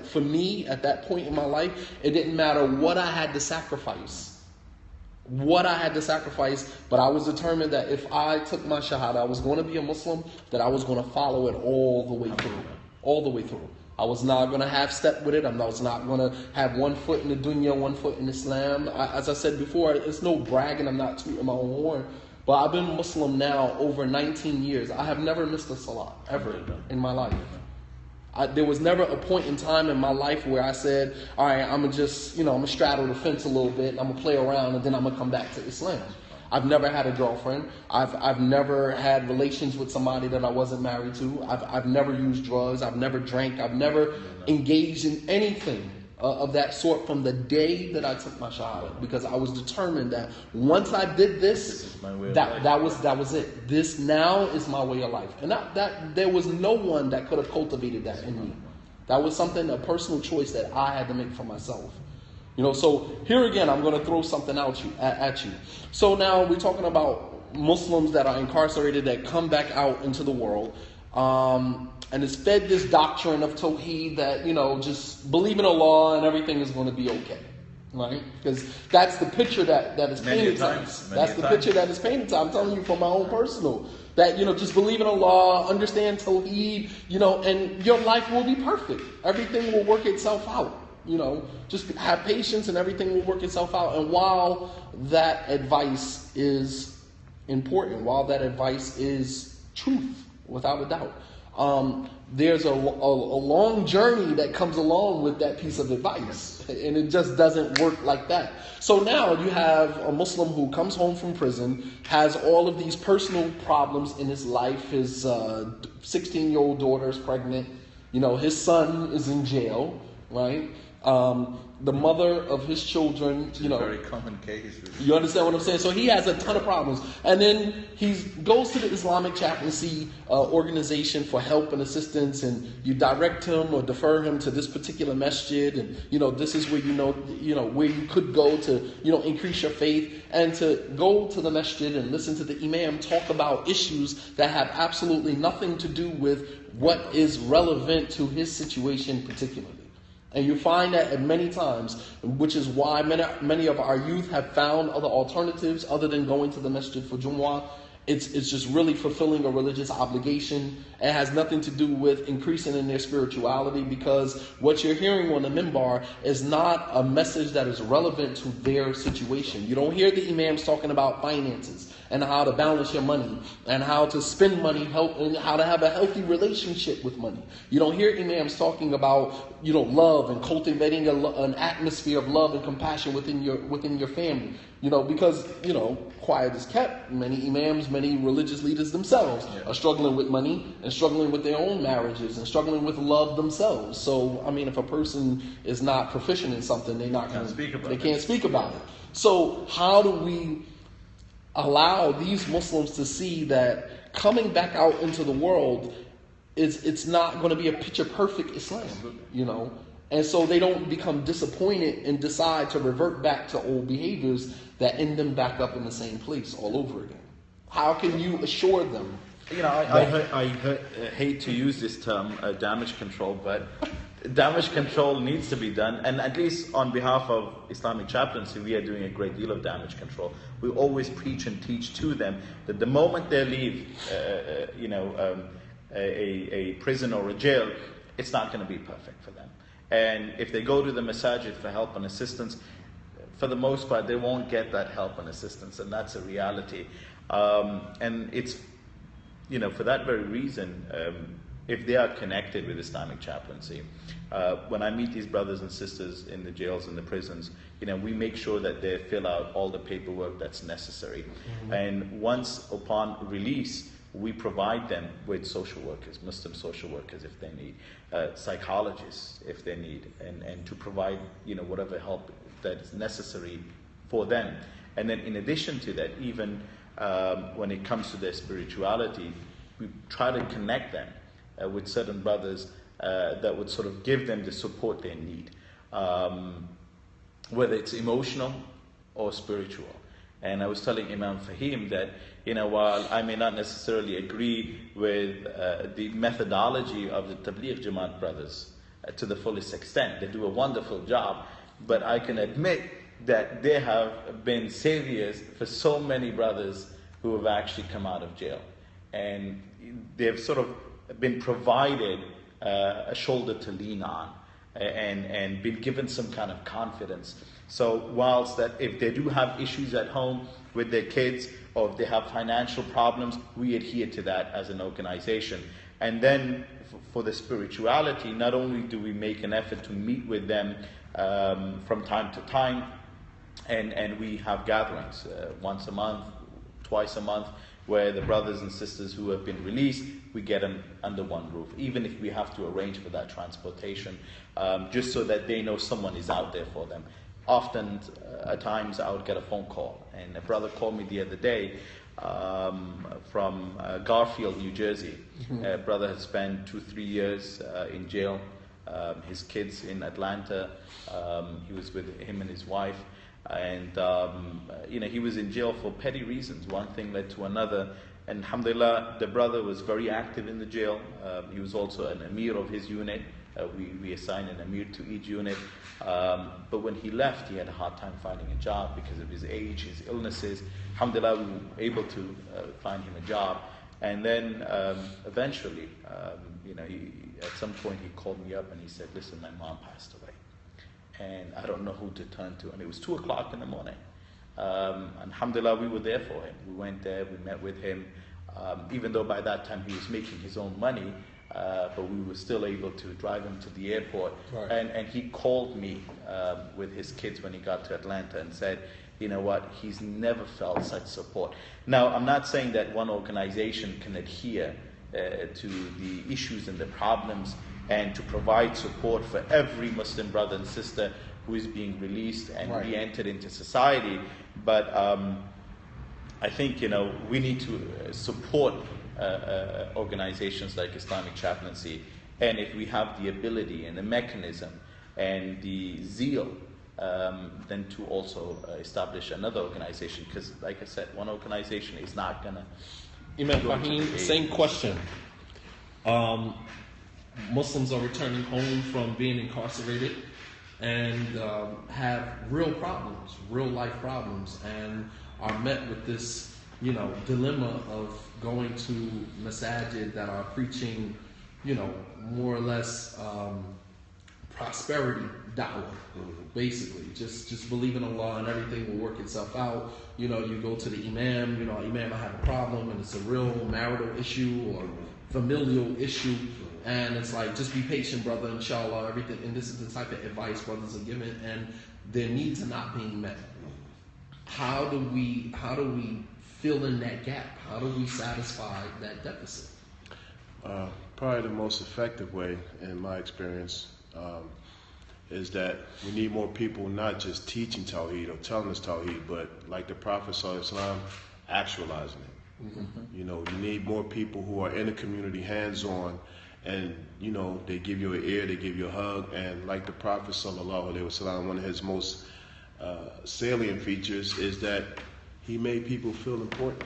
for me at that point in my life, it didn't matter what I had to sacrifice. But I was determined that if I took my shahada, I was going to be a Muslim, that I was going to follow it all the way through. I was not going to half step with it. I was not going to have one foot in the dunya, one foot in Islam. As I said before, it's no bragging. I'm not tooting my own horn. But I've been Muslim now over 19 years. I have never missed a salah, ever, in my life. There was never a point in time in my life where I said, all right, I'm going to straddle the fence a little bit, and I'm going to play around, and then I'm going to come back to Islam. I've never had a girlfriend. I've never had relations with somebody that I wasn't married to. I've never used drugs. I've never drank. I've never engaged in anything of that sort from the day that I took my shahada, because I was determined that once I did this that was it. This now is my way of life, and that there was no one that could have cultivated that in me. That was a personal choice that I had to make for myself. So here again, I'm going to throw something at you. So now we're talking about Muslims that are incarcerated that come back out into the world, and it's fed this doctrine of Tawheed that, just believe in Allah and everything is going to be okay, right? Because that's the picture that is painted to us. That's the picture that is painted to us. I'm telling you from my own personal, that, just believe in Allah, understand Tawheed, and your life will be perfect. Everything will work itself out. Just have patience and everything will work itself out. And while that advice is important, while that advice is truth, without a doubt, there's a long journey that comes along with that piece of advice. And it just doesn't work like that. So now you have a Muslim who comes home from prison, has all of these personal problems in his life. His 16-year-old daughter is pregnant. His son is in jail, right? The mother of his children, a very common case. You understand what I'm saying? So he has a ton of problems. And then he goes to the Islamic Chaplaincy organization for help and assistance, and you direct him or defer him to this particular masjid, and this is where where you could go to increase your faith, and to go to the masjid and listen to the Imam talk about issues that have absolutely nothing to do with what is relevant to his situation particularly. And you find that at many times, which is why many of our youth have found other alternatives other than going to the masjid for Jumu'ah. It's just really fulfilling a religious obligation. It has nothing to do with increasing in their spirituality, because what you're hearing on the minbar is not a message that is relevant to their situation. You don't hear the imams talking about finances and how to balance your money and how to spend money, and how to have a healthy relationship with money. You don't hear imams talking about, love and cultivating an atmosphere of love and compassion within your family. Because quiet is kept. Many imams, many religious leaders themselves are struggling with money and struggling with their own marriages and struggling with love themselves. So, if a person is not proficient in something, they can't speak about it. So, how do we allow these Muslims to see that coming back out into the world it's not going to be a picture perfect Islam, And so they don't become disappointed and decide to revert back to old behaviors that end them back up in the same place all over again. How can you assure them? I hate to use this term, damage control, but damage control needs to be done. And at least on behalf of Islamic Chaplaincy, we are doing a great deal of damage control. We always preach and teach to them that the moment they leave, a prison or a jail, it's not going to be perfect for them. And if they go to the masajid for help and assistance, for the most part, they won't get that help and assistance, and that's a reality. And it's, for that very reason, if they are connected with Islamic Chaplaincy, when I meet these brothers and sisters in the jails and the prisons, we make sure that they fill out all the paperwork that's necessary. Mm-hmm. And once upon release, we provide them with social workers, Muslim social workers if they need, psychologists if they need, and to provide whatever help that is necessary for them. And then in addition to that, even when it comes to their spirituality, we try to connect them with certain brothers that would sort of give them the support they need, whether it's emotional or spiritual. And I was telling Imam Fahim that, while I may not necessarily agree with the methodology of the Tabligh Jamaat brothers to the fullest extent, they do a wonderful job, but I can admit that they have been saviors for so many brothers who have actually come out of jail. And they've sort of been provided a shoulder to lean on and been given some kind of confidence. So whilst that if they do have issues at home with their kids, or if they have financial problems, we adhere to that as an organization. And then for the spirituality, not only do we make an effort to meet with them from time to time, and we have gatherings once a month, twice a month, where the brothers and sisters who have been released, we get them under one roof, even if we have to arrange for that transportation, just so that they know someone is out there for them. Often, at times, I would get a phone call, and a brother called me the other day from Garfield, New Jersey. Mm-hmm. A brother had spent 2-3 years in jail. His kids in Atlanta. He was with him and his wife, and he was in jail for petty reasons. One thing led to another, and alhamdulillah, the brother was very active in the jail. He was also an emir of his unit. We assigned an emir to each unit. But when he left, he had a hard time finding a job because of his age, his illnesses. Alhamdulillah, we were able to find him a job. And then eventually, at some point he called me up and he said, listen, my mom passed away. And I don't know who to turn to. And it was 2 o'clock in the morning. Alhamdulillah, we were there for him. We went there, we met with him. Even though by that time he was making his own money, but we were still able to drive him to the airport. Right. And he called me with his kids when he got to Atlanta and said, you know what, he's never felt such support. Now, I'm not saying that one organization can adhere to the issues and the problems and to provide support for every Muslim brother and sister who is being released and right. re-entered into society. But I think, we need to support organizations like Islamic Chaplaincy, and if we have the ability and the mechanism and the zeal, then to also establish another organization, because like I said, one organization is not gonna. Imam Fahim, same question. Muslims are returning home from being incarcerated and have real problems, real life problems, and are met with this dilemma of going to masajid that are preaching, more or less prosperity da'wah, basically. Just believe in Allah and everything will work itself out. You go to the Imam, Imam, I have a problem and it's a real marital issue or familial issue. And it's like, just be patient, brother, inshallah, everything. And this is the type of advice brothers are given, and their needs are not being met. How do we fill in that gap? How do we satisfy that deficit? Probably the most effective way, in my experience, is that we need more people not just teaching Tawheed or telling us Tawheed, but like the Prophet ﷺ, actualizing it. You need more people who are in the community, hands-on, and they give you an ear, they give you a hug, and like the Prophet ﷺ, one of his most salient features is that he made people feel important.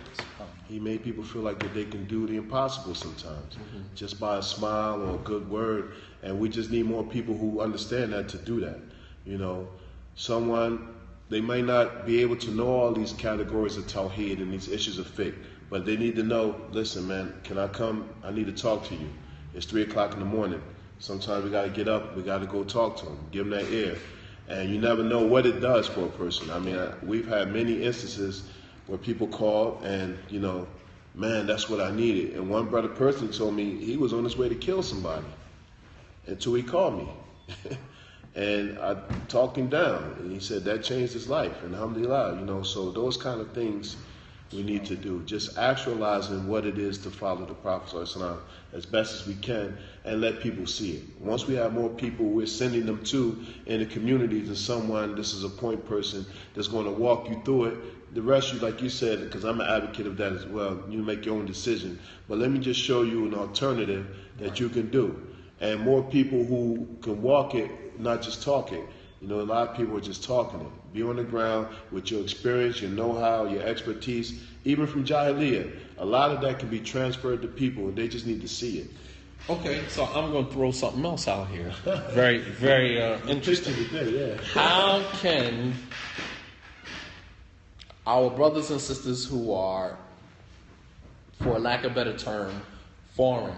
He made people feel like that they can do the impossible sometimes, just by a smile or a good word. And we just need more people who understand that to do that. They may not be able to know all these categories of Tawheed and these issues of fiqh, but they need to know, listen, man, can I come? I need to talk to you. It's 3 o'clock in the morning. Sometimes we got to get up, we got to go talk to them, give them that ear. And you never know what it does for a person. I mean, we've had many instances where people call and, man, that's what I needed. And one brother personally told me he was on his way to kill somebody until he called me. And I talked him down, and he said that changed his life. And alhamdulillah, so those kind of things we need to do. Just actualizing what it is to follow the Prophet ﷺ as best as we can and let people see it. Once we have more people we're sending them to in the community to someone, this is a point person that's going to walk you through it. The rest, like you said, because I'm an advocate of that as well, you make your own decision. But let me just show you an alternative that you can do. And more people who can walk it, not just talk it. A lot of people are just talking it. Be on the ground with your experience, your know-how, your expertise, even from Jahiliyyah. A lot of that can be transferred to people, and they just need to see it. Okay, so I'm going to throw something else out here. Very, very interesting. Yeah. How can our brothers and sisters who are, for lack of a better term, foreign,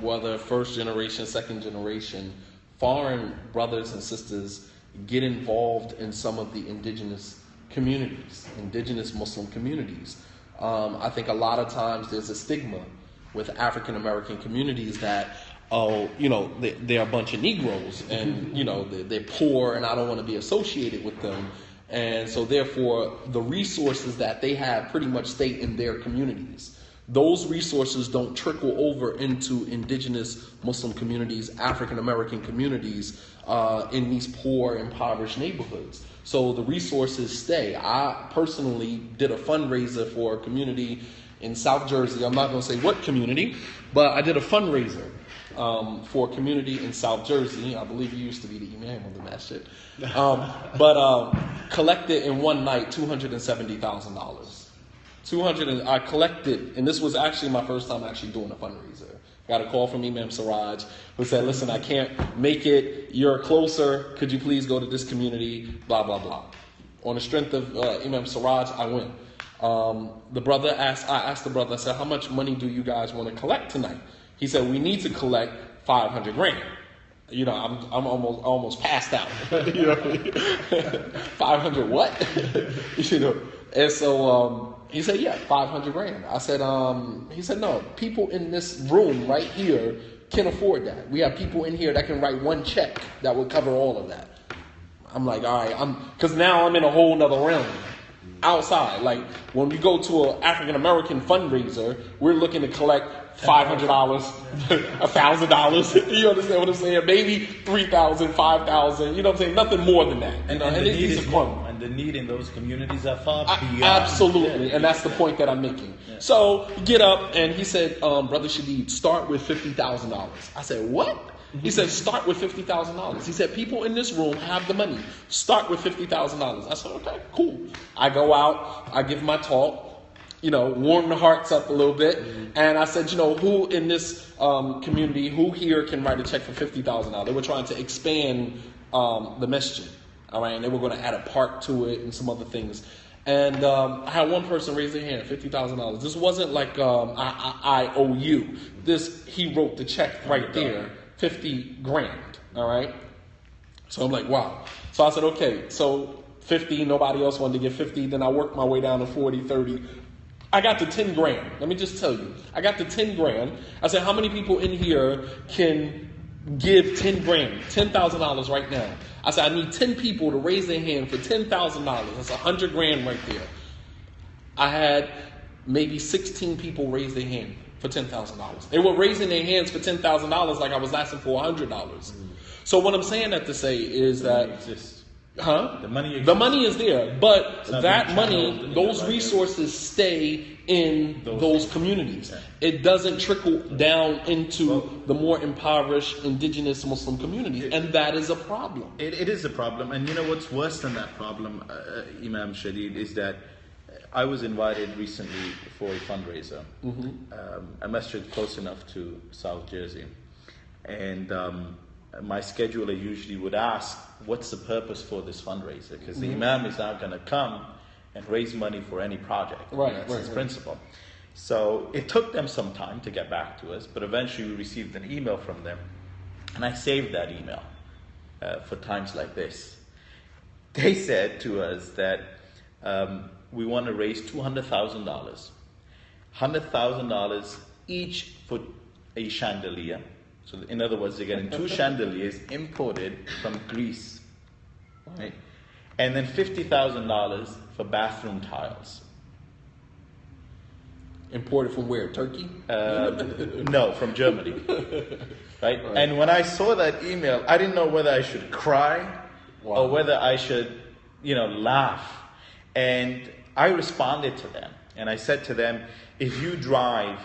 whether first generation, second generation, foreign brothers and sisters get involved in some of the indigenous communities, indigenous Muslim communities? I think a lot of times there's a stigma with African American communities that, they're a bunch of Negroes and, they're poor and I don't want to be associated with them. And so therefore the resources that they have pretty much stay in their communities. Those resources don't trickle over into indigenous Muslim communities, African American communities in these poor, impoverished neighborhoods. So the resources stay. I personally did a fundraiser for a community in South Jersey. I'm not going to say what community, but I did a fundraiser for a community in South Jersey. I believe you used to be the Imam of the masjid. But collected in one night $270,000. I collected, and this was actually my first time actually doing a fundraiser. Got a call from Imam Siraj who said, listen, I can't make it. You're closer. Could you please go to this community? Blah, blah, blah. On the strength of Imam Siraj, I went. I asked the brother, I said, how much money do you guys want to collect tonight? He said, we need to collect 500 grand. I'm almost passed out. 500 what? And so, he said, yeah, 500 grand. I said, he said, no, people in this room right here can afford that. We have people in here that can write one check that would cover all of that. I'm like, all right, because now I'm in a whole nother realm outside. Like when we go to an African American fundraiser, we're looking to collect $500, $1,000. You understand what I'm saying? Maybe $3,000, $5,000. You know what I'm saying? Nothing more than that. And the need is more. And the need in those communities are far beyond. Absolutely, and that's the point that I'm making. Yeah. So get up, and he said, Brother Shadid, start with $50,000. I said, what? He said, start with $50,000. He said, people in this room have the money. Start with $50,000. I said, okay, cool. I go out, I give my talk, warm the hearts up a little bit. And I said, who in this community, who here can write a check for $50,000? They were trying to expand the masjid. All right, and they were going to add a park to it and some other things. And I had one person raise their hand, $50,000. This wasn't like I owe you. He wrote the check right there, 50 grand. All right. So I'm like, wow. So I said, okay, so 50, nobody else wanted to give 50. Then I worked my way down to 40, 30. I got to 10 grand. Let me just tell you, I got to 10 grand. I said, how many people in here can give 10 grand, $10,000 right now? I said, I need 10 people to raise their hand for $10,000. That's 100 grand right there. I had maybe 16 people raise their hand for $10,000. They were raising their hands for $10,000 like I was asking for $100. So what I'm saying that to say is that... The money is there, but that money, those resources stay in those communities. It doesn't trickle down into the more impoverished indigenous Muslim communities, and that is a problem. It is a problem, and you know what's worse than that problem, Imam Shadid, is that I was invited recently for a fundraiser, a masjid close enough to South Jersey, and my scheduler usually would ask, what's the purpose for this fundraiser? Because the Imam is not going to come and raise money for any project. That's his principle. So it took them some time to get back to us, but eventually we received an email from them, and I saved that email for times like this. They said to us that we want to raise $200,000, $100,000 each for a chandelier. So in other words, they're getting 2 chandeliers imported from Greece, right? And then $50,000 for bathroom tiles. Imported from where? Turkey? No, from Germany, right? And when I saw that email, I didn't know whether I should cry or whether I should, laugh. And I responded to them, and I said to them, if you drive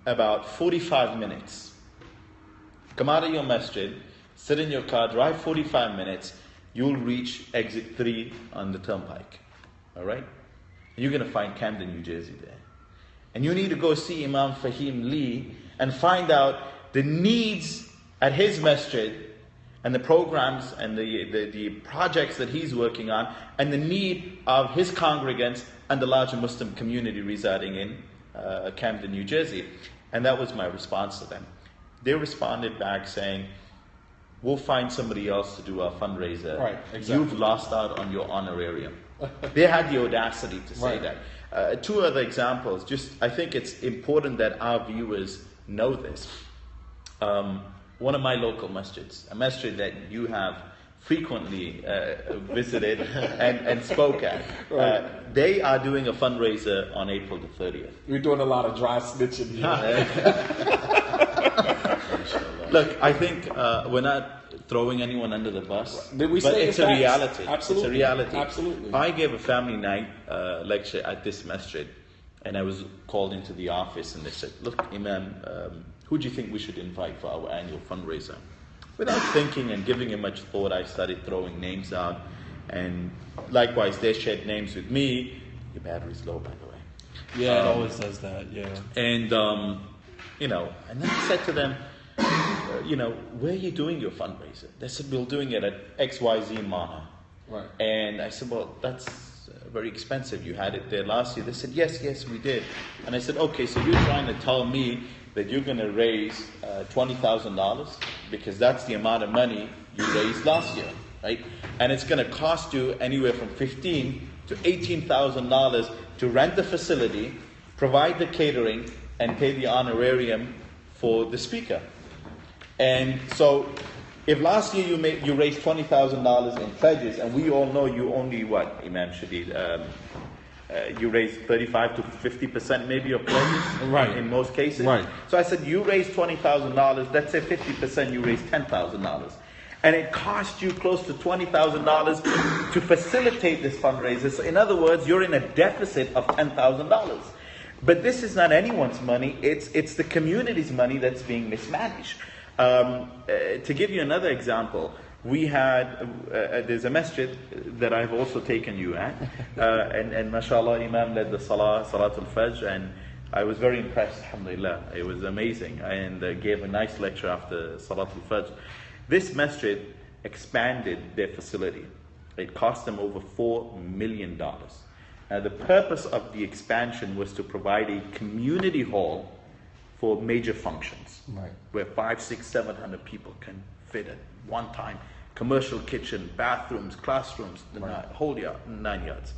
about 45 minutes, come out of your masjid, sit in your car, drive 45 minutes, you'll reach exit 3 on the turnpike. All right? And you're going to find Camden, New Jersey there. And you need to go see Imam Fahim Lee and find out the needs at his masjid and the programs and the projects that he's working on and the need of his congregants and the larger Muslim community residing in Camden, New Jersey. And that was my response to them. They responded back saying, we'll find somebody else to do our fundraiser. Right, exactly. You've lost out on your honorarium. They had the audacity to say that. 2 other examples. I think it's important that our viewers know this. One of my local masjids, a masjid that you have frequently visited and spoke at. They are doing a fundraiser on April the 30th. We're doing a lot of dry snitching here. Look, I think we're not throwing anyone under the bus, Did we but say it's a reality. Absolutely. It's a reality. Absolutely. I gave a family night lecture at this masjid, and I was called into the office, and they said, look, Imam, who do you think we should invite for our annual fundraiser? Without thinking and giving it much thought, I started throwing names out, and likewise, they shared names with me. Your battery's low, by the way. Yeah, it always does that, yeah. And, and then I said to them, where are you doing your fundraiser? They said, we're doing it at XYZ Mana. Right. And I said, well, that's very expensive. You had it there last year. They said, yes, we did. And I said, okay, so you're trying to tell me that you're going to raise $20,000 because that's the amount of money you raised last year, right? And it's going to cost you anywhere from $15,000 to $18,000 to rent the facility, provide the catering, and pay the honorarium for the speaker. And so, if last year you raised $20,000 in pledges, and we all know you only Imam Shadid, you raised 35 to 50% maybe of pledges, right? In most cases, right? So I said you raised $20,000. Let's say 50%, you raised $10,000, and it cost you close to $20,000 to facilitate this fundraiser. So in other words, you're in a deficit of $10,000. But this is not anyone's money. It's the community's money that's being mismanaged. To give you another example, we had, there's a masjid that I've also taken you at, and mashallah, Imam led the Salatul Fajr, and I was very impressed, alhamdulillah. It was amazing, and gave a nice lecture after Salatul Fajr. This masjid expanded their facility. It cost them over $4 million. The purpose of the expansion was to provide a community hall for major functions, Right. where 500, 600, 700 people can fit at one time. Commercial kitchen, bathrooms, classrooms, the whole 9 yards.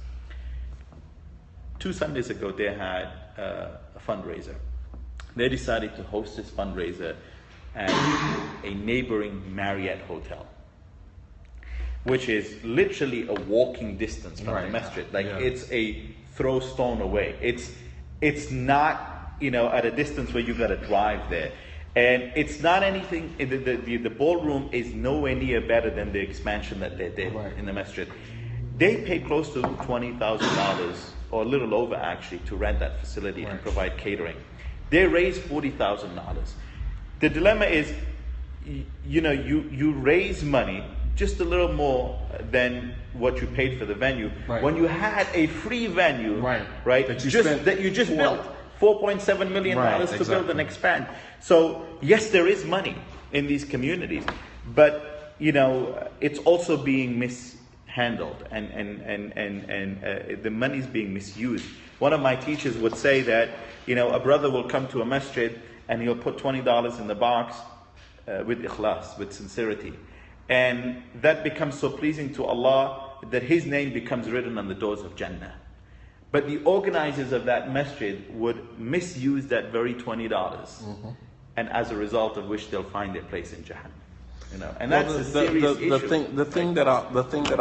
2 Sundays ago, they had a fundraiser. They decided to host this fundraiser at a neighboring Marriott hotel, which is literally a walking distance from the masjid. Like it's a throw stone away. It's not, at a distance where you got to drive there. And it's not anything, the ballroom is nowhere near better than the expansion that they did in the masjid. They paid close to $20,000, or a little over actually, to rent that facility and provide catering. They raised $40,000. The dilemma is, you raise money just a little more than what you paid for the venue. Right. When you had a free venue, that you just built $4.7 million to build and expand. So yes, there is money in these communities, but it's also being mishandled, and the money is being misused. One of my teachers would say that a brother will come to a masjid and he'll put $20 in the box with ikhlas, with sincerity, and that becomes so pleasing to Allah that his name becomes written on the doors of Jannah. But the organizers of that masjid would misuse that very $20, and as a result of which they'll find their place in Jahannam. And that's a serious issue. The thing that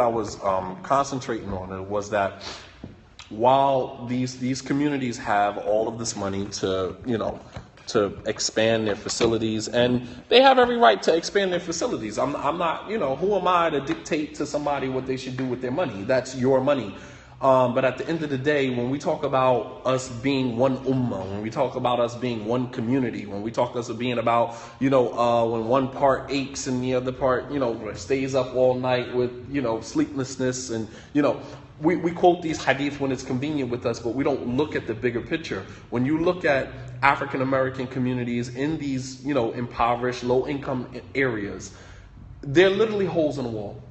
I was concentrating on was that while these communities have all of this money to expand their facilities, and they have every right to expand their facilities. I'm not, who am I to dictate to somebody what they should do with their money? That's your money. But at the end of the day, when we talk about us being one ummah, when we talk about us being one community, when we talk us being about, when one part aches and the other part, stays up all night with, sleeplessness, and, we quote these hadith when it's convenient with us, but we don't look at the bigger picture. When you look at African American communities in these, impoverished, low income areas, they're literally holes in the wall.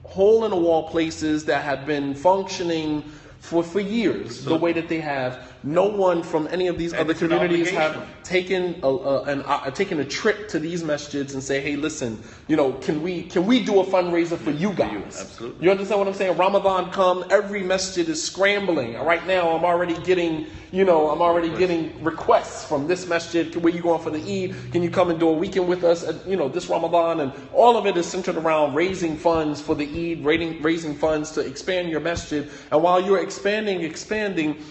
Hole in the wall places that have been functioning for years the way that they have. No one from any of these other communities have taken a trip to these masjids and say, hey, listen, can we do a fundraiser for you guys? Absolutely. You understand what I'm saying? Ramadan come, every masjid is scrambling. Right now, I'm already getting requests from this masjid. Where you going for the Eid? Can you come and do a weekend with us at, this Ramadan? And all of it is centered around raising funds for the Eid, raising funds to expand your masjid. And while you're expanding,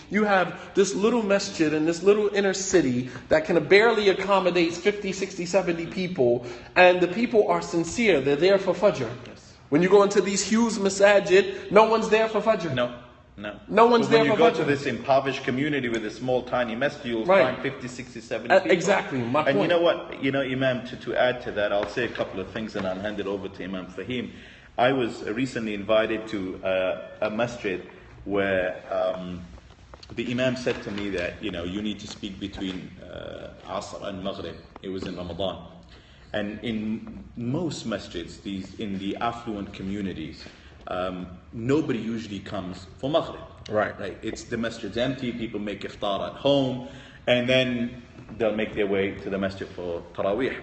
you have this little masjid in this little inner city that can barely accommodate 50, 60, 70 people. And the people are sincere. They're there for Fajr. Yes. When you go into these huge masajid, no one's there for Fajr. No one's there for Fajr. When you go to this impoverished community with a small tiny masjid, you'll find 50, 60, 70 people. Exactly, my point. And you know what? Imam, to add to that, I'll say a couple of things and I'll hand it over to Imam Fahim. I was recently invited to a masjid where the Imam said to me that, you need to speak between Asr and Maghrib. It was in Ramadan. And in most masjids, in the affluent communities, nobody usually comes for Maghrib. Right. It's the masjid's empty, people make iftar at home, and then they'll make their way to the masjid for Taraweeh.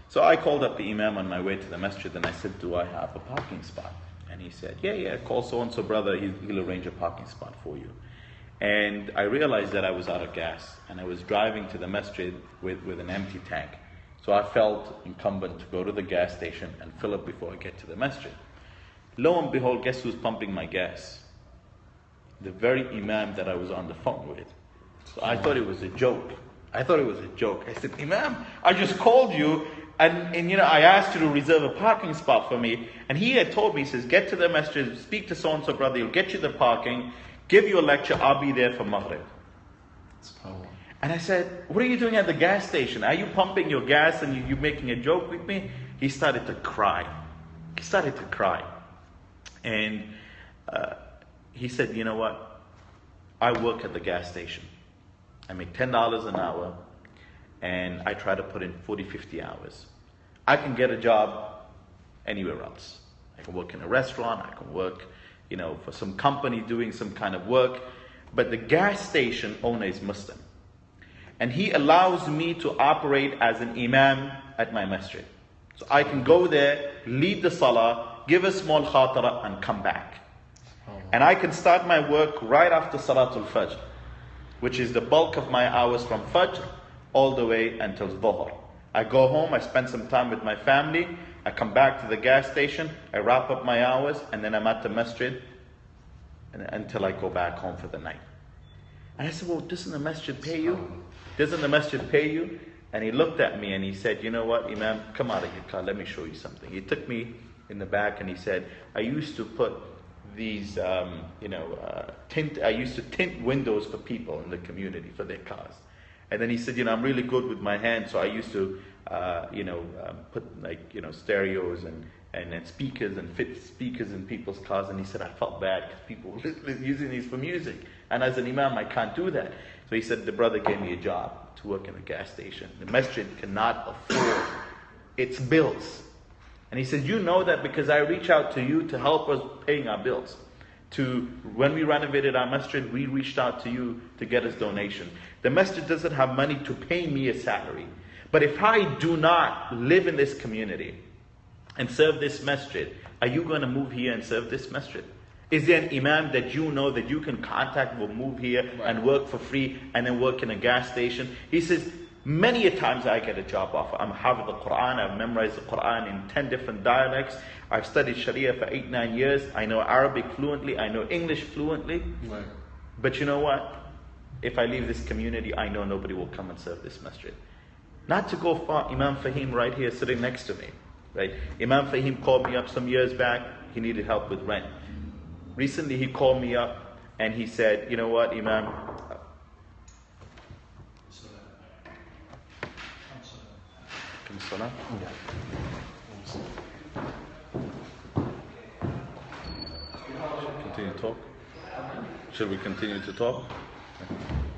So I called up the Imam on my way to the masjid and I said, do I have a parking spot? And he said, yeah, call so-and-so brother, he'll arrange a parking spot for you. And I realized that I was out of gas and I was driving to the masjid with an empty tank. So I felt incumbent to go to the gas station and fill up before I get to the masjid. Lo and behold, guess who's pumping my gas? The very Imam that I was on the phone with. So I thought it was a joke. I said, Imam, I just called you and I asked you to reserve a parking spot for me. And he had told me, he says, get to the masjid, speak to so-and-so brother, he'll get you the parking, give you a lecture, I'll be there for Maghrib. And I said, what are you doing at the gas station? Are you pumping your gas and you making a joke with me? He started to cry. And he said, you know what? I work at the gas station. I make $10 an hour and I try to put in 40, 50 hours. I can get a job anywhere else. I can work in a restaurant, I can work for some company doing some kind of work. But the gas station owner is Muslim. And he allows me to operate as an imam at my masjid. So I can go there, lead the salah, give a small khatara and come back. And I can start my work right after Salatul Fajr, which is the bulk of my hours from Fajr all the way until Dhuhr. I go home, I spend some time with my family, I come back to the gas station, I wrap up my hours, and then I'm at the masjid until I go back home for the night. And I said, well, doesn't the masjid pay you? Doesn't the masjid pay you? And he looked at me and he said, you know what, Imam, come out of your car, let me show you something. He took me in the back and he said, I used to put these, I used to tint windows for people in the community for their cars. And then he said, I'm really good with my hands, so I used to, put stereos and speakers and fit speakers in people's cars. And he said, I felt bad because people were using these for music. And as an imam, I can't do that. So he said, the brother gave me a job to work in a gas station. The masjid cannot afford its bills. And he said, you know that because I reach out to you to help us paying our bills. When we renovated our masjid, we reached out to you to get us donation. The masjid doesn't have money to pay me a salary. But if I do not live in this community and serve this masjid, are you going to move here and serve this masjid? Is there an imam that you know that you can contact, will move here and work for free and then work in a gas station? He says, many a times I get a job offer. I'm Hafiz the Quran, I've memorized the Quran in 10 different dialects. I've studied Sharia for 8-9 years. I know Arabic fluently, I know English fluently. Right. But you know what? If I leave this community, I know nobody will come and serve this masjid. Not to go far, Imam Fahim right here sitting next to me. Right? Imam Fahim called me up some years back, he needed help with rent. Recently he called me up and he said, you know what, Imam? Continue to talk? Should we continue to talk?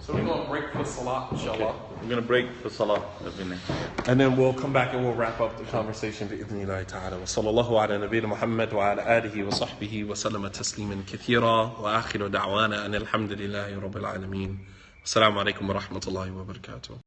So we're going to break for Salah, inshallah. We're going to break for Salah. And then we'll come back and we'll wrap up the conversation بإذن الله تعالى. وصلى الله على نبينا محمد وعلى آله وصحبه وسلم تسليما كثيرا وآخر دعوانا أن الحمد لله رب العالمين. السلام عليكم ورحمة الله وبركاته.